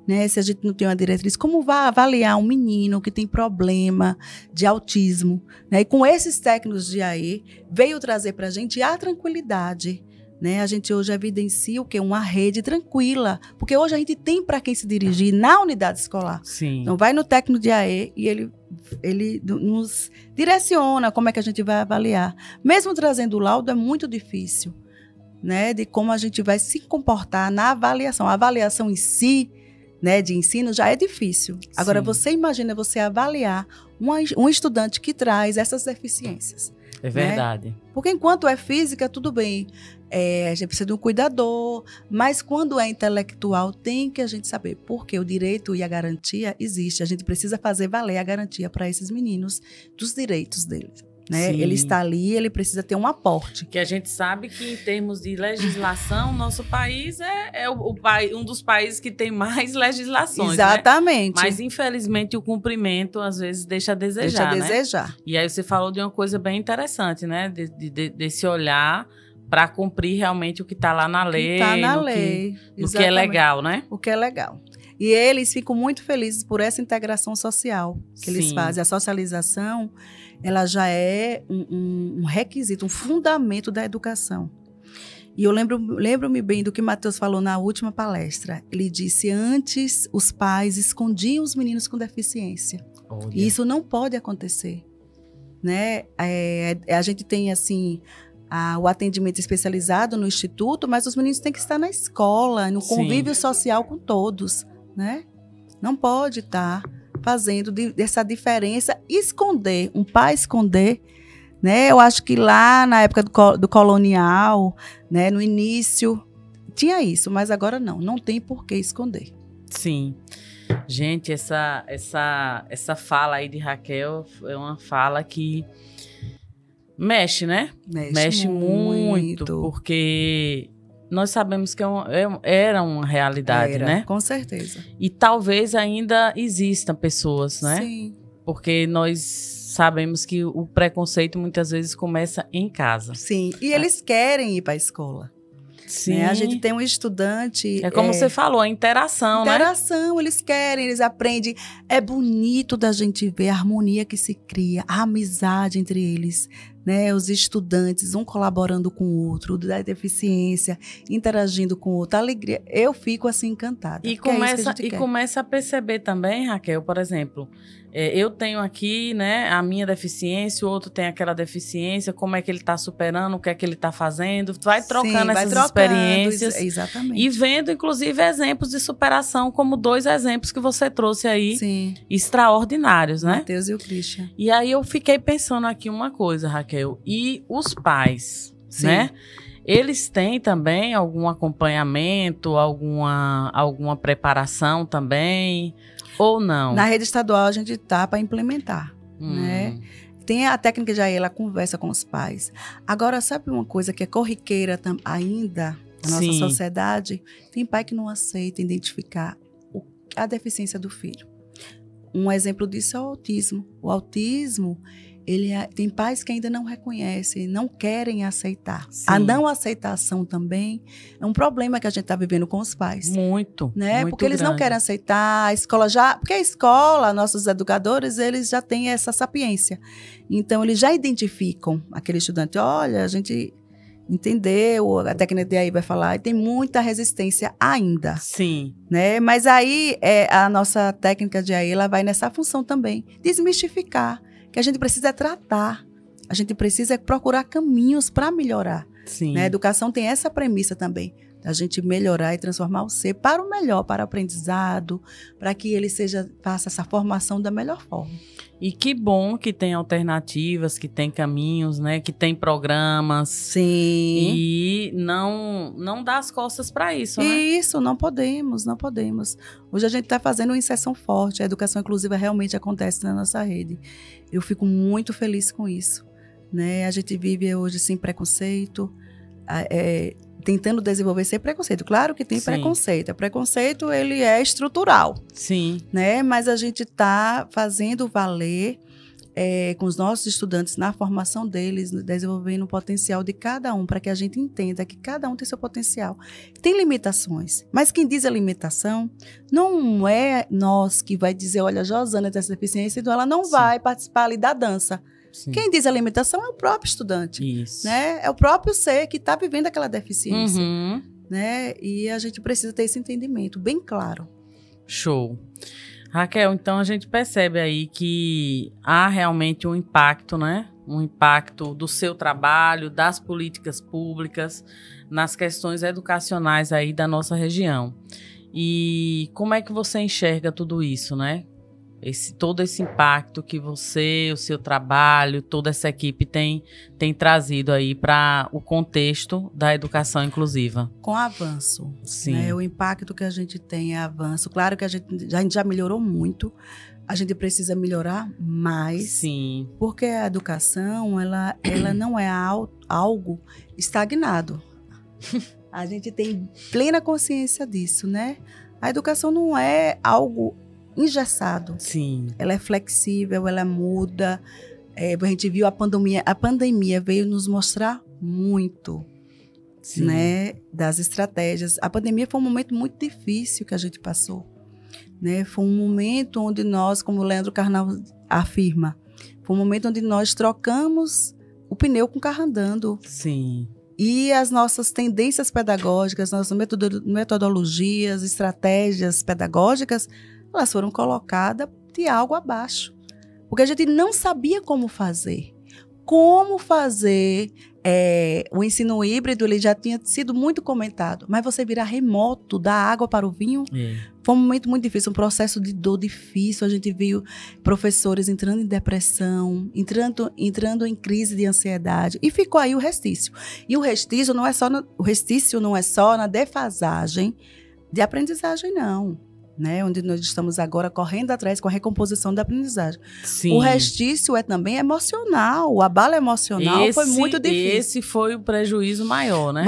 Né, se a gente não tem uma diretriz, como vai avaliar um menino que tem problema de autismo? Né? E com esses técnicos de AE, veio trazer para a gente a tranquilidade. Né? A gente hoje evidencia o quê? Uma rede tranquila, porque hoje a gente tem para quem se dirigir na unidade escolar. Sim. Então, vai no técnico de AE e ele nos direciona como é que a gente vai avaliar. Mesmo trazendo o laudo, é muito difícil, né? De como a gente vai se comportar na avaliação. A avaliação em si, né, de ensino já é difícil. Agora, você imagina você avaliar um estudante que traz essas deficiências. É verdade. Né? Porque enquanto é física, tudo bem. A gente precisa de um cuidador, mas quando é intelectual, tem que a gente saber. Porque o direito e a garantia existe. A gente precisa fazer valer a garantia para esses meninos dos direitos deles. Né? Ele está ali, ele precisa ter um aporte. Que a gente sabe que, em termos de legislação, nosso país é um dos países que tem mais legislações. Exatamente. Né? Mas, infelizmente, o cumprimento, às vezes, deixa a desejar. Deixa a desejar. E aí você falou de uma coisa bem interessante, né? Desse olhar para cumprir realmente o que está lá na lei. Está na lei. O que é legal, né? O que é legal. E eles ficam muito felizes por essa integração social que eles fazem. A socialização, ela já é um requisito, um fundamento da educação. E eu lembro-me bem do que Matheus falou na última palestra. Ele disse, antes os pais escondiam os meninos com deficiência. Olha. E isso não pode acontecer, né? A gente tem, assim, o atendimento especializado no instituto, mas os meninos têm que estar na escola, no convívio social com todos, né? Não pode estar fazendo dessa diferença, esconder, um pai esconder, né? Eu acho que lá na época do colonial, né, no início, tinha isso, mas agora não tem por que esconder. Sim. Gente, essa fala aí de Raquel é uma fala que mexe, né? Mexe muito, porque nós sabemos que era uma realidade, né? Com certeza. E talvez ainda existam pessoas, né? Sim. Porque nós sabemos que o preconceito muitas vezes começa em casa. Sim, e eles querem ir para a escola. Sim. Né? A gente tem um estudante... É como você falou, a interação, né? Interação, eles querem, eles aprendem. É bonito da gente ver a harmonia que se cria, a amizade entre eles, né? Os estudantes, um colaborando com o outro, da deficiência, interagindo com o outro, a alegria. Eu fico assim encantada. E começa a perceber também, Raquel, por exemplo, eu tenho aqui, né, a minha deficiência, o outro tem aquela deficiência, como é que ele está superando, o que é que ele está fazendo, vai trocando essas experiências. Exatamente. E vendo, inclusive, exemplos de superação, como 2 exemplos que você trouxe aí, sim, extraordinários, né? Matheus e o Christian. E aí eu fiquei pensando aqui uma coisa, Raquel, e os pais, sim, né? Eles têm também algum acompanhamento, alguma preparação também, ou não? Na rede estadual a gente está para implementar, né? Tem a técnica de aí, ela conversa com os pais. Agora, sabe uma coisa que é corriqueira ainda na nossa sociedade? Tem pai que não aceita identificar a deficiência do filho. Um exemplo disso é o autismo. O autismo, tem pais que ainda não reconhecem, não querem aceitar. Sim. A não aceitação também é um problema que a gente está vivendo com os pais. Muito, né? muito Porque eles grande. não querem aceitar, a escola já... Porque a escola, nossos educadores, eles já têm essa sapiência. Então, eles já identificam aquele estudante. Olha, a gente entendeu, a técnica de aí vai falar, e tem muita resistência ainda. Sim. Né? Mas aí, a nossa técnica de aí, ela vai nessa função também, desmistificar. Que a gente precisa tratar, a gente precisa procurar caminhos para melhorar. Sim. Né? A educação tem essa premissa também, da gente melhorar e transformar o ser para o melhor, para o aprendizado, para que ele faça essa formação da melhor forma. E que bom que tem alternativas, que tem caminhos, né? Que tem programas. Sim. E não dá as costas para isso, né? Isso, não podemos. Hoje a gente está fazendo uma inserção forte, a educação inclusiva realmente acontece na nossa rede. Eu fico muito feliz com isso, né? A gente vive hoje sem preconceito, tentando desenvolver sem preconceito. Claro que tem preconceito. O preconceito, ele é estrutural. Sim. Né? Mas a gente está fazendo valer com os nossos estudantes, na formação deles, desenvolvendo o potencial de cada um, para que a gente entenda que cada um tem seu potencial. Tem limitações, mas quem diz a limitação não é nós que vai dizer, olha, Josana tem essa deficiência, então ela não vai participar ali da dança. Sim. Quem diz a limitação é o próprio estudante. Isso. Né? É o próprio ser que está vivendo aquela deficiência. Uhum. Né? E a gente precisa ter esse entendimento bem claro. Show. Raquel, então a gente percebe aí que há realmente um impacto, né? Um impacto do seu trabalho, das políticas públicas, nas questões educacionais aí da nossa região. E como é que você enxerga tudo isso, né? Todo esse impacto que você, o seu trabalho, toda essa equipe tem trazido aí para o contexto da educação inclusiva. Com avanço. Sim. Né? O impacto que a gente tem é avanço. Claro que a gente já melhorou muito. A gente precisa melhorar mais. Sim. Porque a educação, ela não é algo estagnado. A gente tem plena consciência disso, né? A educação não é algo engessado. Sim. Ela é flexível, ela muda. A gente viu a pandemia veio nos mostrar muito, né, das estratégias. A pandemia foi um momento muito difícil que a gente passou, né? Foi um momento onde nós, como o Leandro Carnal afirma, foi um momento onde nós trocamos o pneu com o carro andando. Sim. E as nossas tendências pedagógicas, nossas metodologias, estratégias pedagógicas, elas foram colocadas de algo abaixo. Porque a gente não sabia como fazer. O ensino híbrido, ele já tinha sido muito comentado, mas você virar remoto, da água para o vinho, foi um momento muito difícil, um processo de dor difícil. A gente viu professores entrando em depressão, entrando em crise de ansiedade, e ficou aí o restício. E o restício não é só na defasagem de aprendizagem, não. Né, onde nós estamos agora correndo atrás com a recomposição da aprendizagem. Sim. O restício é também emocional, o abalo emocional foi muito difícil. Esse foi o prejuízo maior, né?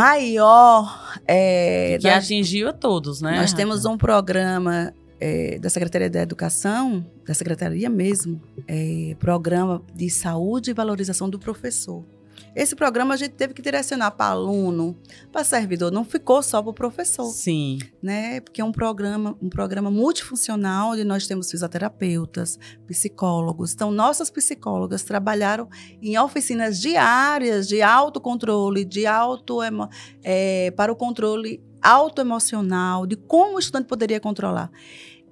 Que atingiu a todos, né? Nós temos um programa da Secretaria da Educação, da Secretaria mesmo, programa de saúde e valorização do professor. Esse programa a gente teve que direcionar para aluno, para servidor, não ficou só para o professor. Sim. Né? Porque é um programa multifuncional, onde nós temos fisioterapeutas, psicólogos. Então, nossas psicólogas trabalharam em oficinas diárias de autocontrole, para o controle autoemocional, de como o estudante poderia controlar.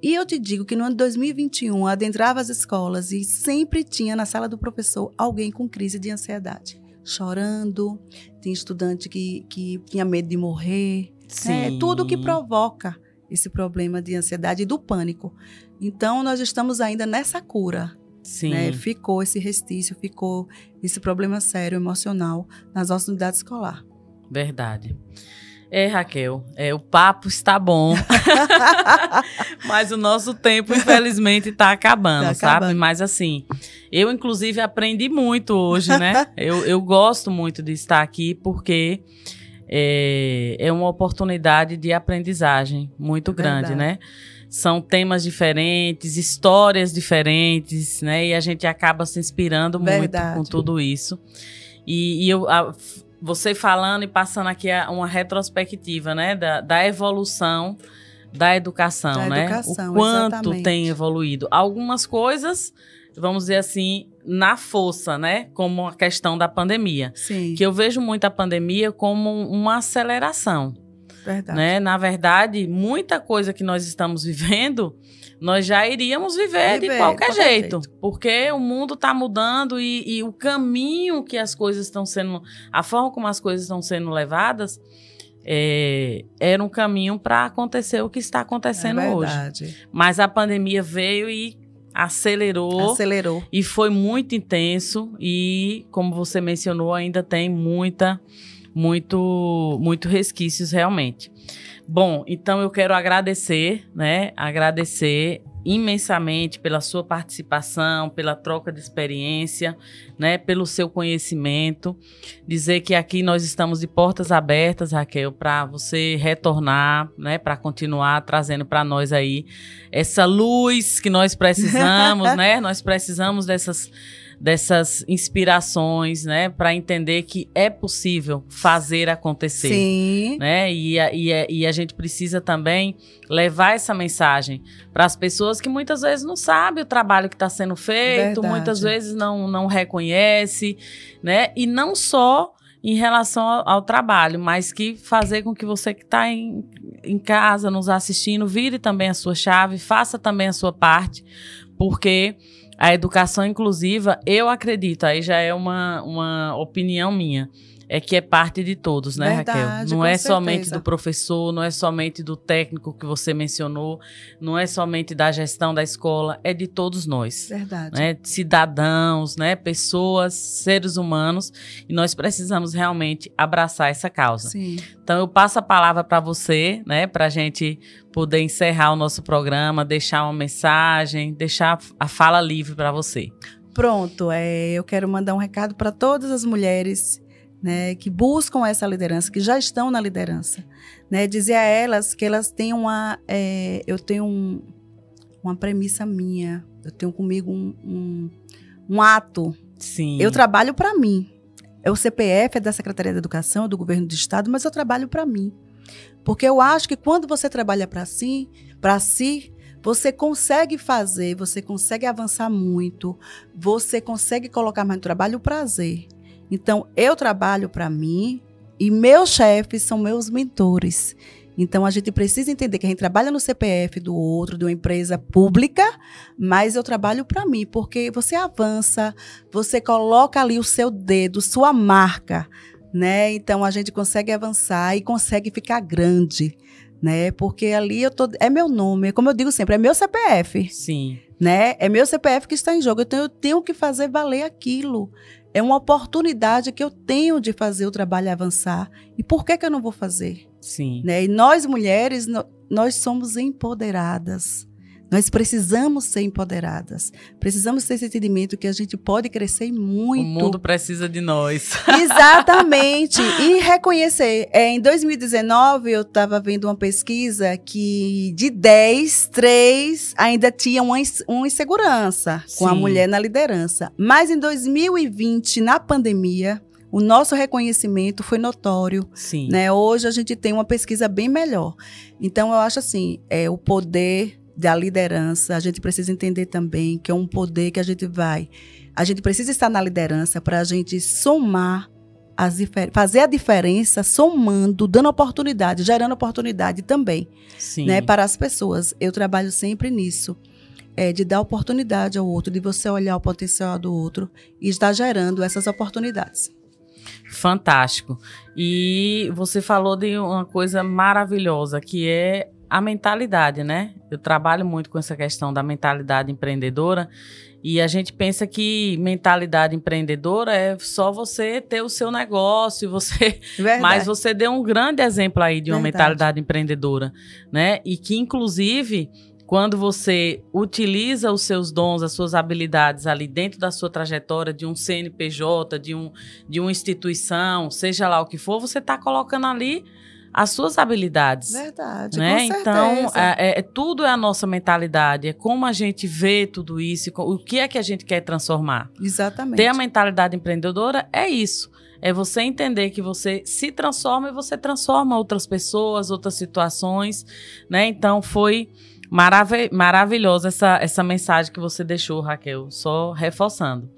E eu te digo que no ano de 2021, adentrava as escolas e sempre tinha na sala do professor alguém com crise de ansiedade. Chorando, tem estudante que tinha medo de morrer. Sim. Tudo que provoca esse problema de ansiedade e do pânico. Então, nós estamos ainda nessa cura. Sim. Né? Ficou esse restício, ficou esse problema sério, emocional, nas nossas unidades escolares. Verdade. Raquel, o papo está bom, mas o nosso tempo, infelizmente, está acabando, sabe? Mas assim, eu inclusive aprendi muito hoje, né? Eu gosto muito de estar aqui porque é uma oportunidade de aprendizagem muito grande, né? São temas diferentes, histórias diferentes, né? E a gente acaba se inspirando muito com tudo isso. Você falando e passando aqui uma retrospectiva, né, da evolução da educação, né? O quanto exatamente. Tem evoluído. Algumas coisas, vamos dizer assim, na força, né? Como a questão da pandemia. Sim. Que eu vejo muito a pandemia como uma aceleração. Verdade. Né? Na verdade, muita coisa que nós estamos vivendo, nós já iríamos viver de qualquer jeito. Porque o mundo está mudando e o caminho que as coisas estão sendo... A forma como as coisas estão sendo levadas era um caminho para acontecer o que está acontecendo hoje. Mas a pandemia veio e acelerou. E foi muito intenso. E, como você mencionou, ainda tem muito resquícios realmente. Bom, então eu quero agradecer, né? Agradecer imensamente pela sua participação, pela troca de experiência, né? Pelo seu conhecimento. Dizer que aqui nós estamos de portas abertas, Raquel, para você retornar, né? Para continuar trazendo para nós aí essa luz que nós precisamos, né? Nós precisamos dessas inspirações, né, para entender que é possível fazer acontecer. Sim. Né? E a gente precisa também levar essa mensagem para as pessoas que muitas vezes não sabem o trabalho que está sendo feito, muitas vezes não reconhece, né? E não só em relação ao trabalho, mas que fazer com que você que está em casa nos assistindo vire também a sua chave, faça também a sua parte, porque a educação inclusiva, eu acredito, aí já é uma opinião minha, é que é parte de todos, né, Verdade, Raquel? Não é somente do professor, não é somente do técnico que você mencionou, não é somente da gestão da escola, é de todos nós. Verdade. Né? Cidadãos, né? Pessoas, seres humanos, e nós precisamos realmente abraçar essa causa. Sim. Então, eu passo a palavra para você, né, para a gente poder encerrar o nosso programa, deixar uma mensagem, deixar a fala livre para você. Pronto, eu quero mandar um recado para todas as mulheres, né, que buscam essa liderança, que já estão na liderança, né, dizer a elas que elas têm eu tenho uma premissa minha, eu tenho comigo um ato. Sim. Eu trabalho para mim. O CPF é da Secretaria da Educação, do Governo do Estado, mas eu trabalho para mim. Porque eu acho que quando você trabalha para si, você consegue fazer, você consegue avançar muito, você consegue colocar mais no trabalho o prazer. Então, eu trabalho para mim, E meus chefes são meus mentores. Então, a gente precisa entender que a gente trabalha no CPF do outro, de uma empresa pública, mas eu trabalho para mim, porque você avança, você coloca ali o seu dedo, sua marca, né? Então, a gente consegue avançar e consegue ficar grande, né? Porque ali é meu nome, como eu digo sempre, é meu CPF. Sim. Né? É meu CPF que está em jogo, então eu tenho que fazer valer aquilo. É uma oportunidade que eu tenho de fazer o trabalho avançar. E por que eu não vou fazer? Sim. Né? E nós, mulheres, nós somos empoderadas. Nós precisamos ser empoderadas. Precisamos ter esse entendimento que a gente pode crescer muito. O mundo precisa de nós. Exatamente. E reconhecer. Em 2019, eu estava vendo uma pesquisa que de 10, 3 ainda tinha uma insegurança com a mulher na liderança. Mas em 2020, na pandemia, o nosso reconhecimento foi notório. Sim. Né? Hoje a gente tem uma pesquisa bem melhor. Então, eu acho assim, o poder da liderança, a gente precisa entender também que é um poder que a gente precisa estar na liderança para a gente somar, fazer a diferença, somando, dando oportunidade, gerando oportunidade também, né, para as pessoas. Eu trabalho sempre nisso, de dar oportunidade ao outro, de você olhar o potencial do outro e estar gerando essas oportunidades. Fantástico. E você falou de uma coisa maravilhosa, que é a mentalidade, né? Eu trabalho muito com essa questão da mentalidade empreendedora e a gente pensa que mentalidade empreendedora é só você ter o seu negócio, mas você deu um grande exemplo aí de uma mentalidade empreendedora, né? E que, inclusive, quando você utiliza os seus dons, as suas habilidades ali dentro da sua trajetória de um CNPJ, de uma instituição, seja lá o que for, você está colocando ali as suas habilidades. Verdade, né? Com então, certeza. Tudo é a nossa mentalidade, é como a gente vê tudo isso, o que é que a gente quer transformar. Exatamente. Ter a mentalidade empreendedora é isso. É você entender que você se transforma e você transforma outras pessoas, outras situações, né? Então, foi maravilhosa essa mensagem que você deixou, Raquel, só reforçando.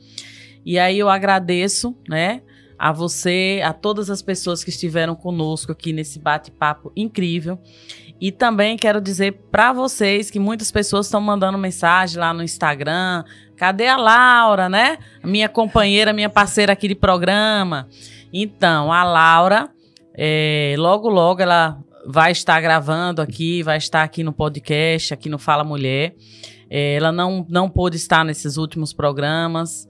E aí eu agradeço, né, a você, a todas as pessoas que estiveram conosco aqui nesse bate-papo incrível. E também quero dizer para vocês que muitas pessoas estão mandando mensagem lá no Instagram. Cadê a Laura, né? Minha companheira, minha parceira aqui de programa. Então, a Laura, logo, logo ela vai estar gravando aqui, vai estar aqui no podcast, aqui no Fala Mulher. Ela não pôde estar nesses últimos programas.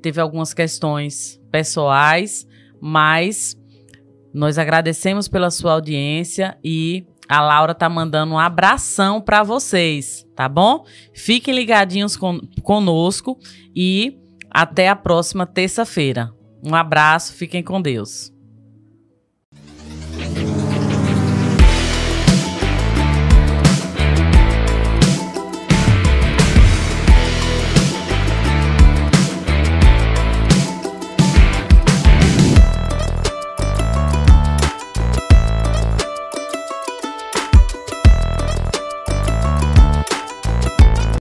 Teve algumas questões pessoais, mas nós agradecemos pela sua audiência e a Laura tá mandando um abração para vocês, tá bom? Fiquem ligadinhos conosco e até a próxima terça-feira. Um abraço, fiquem com Deus.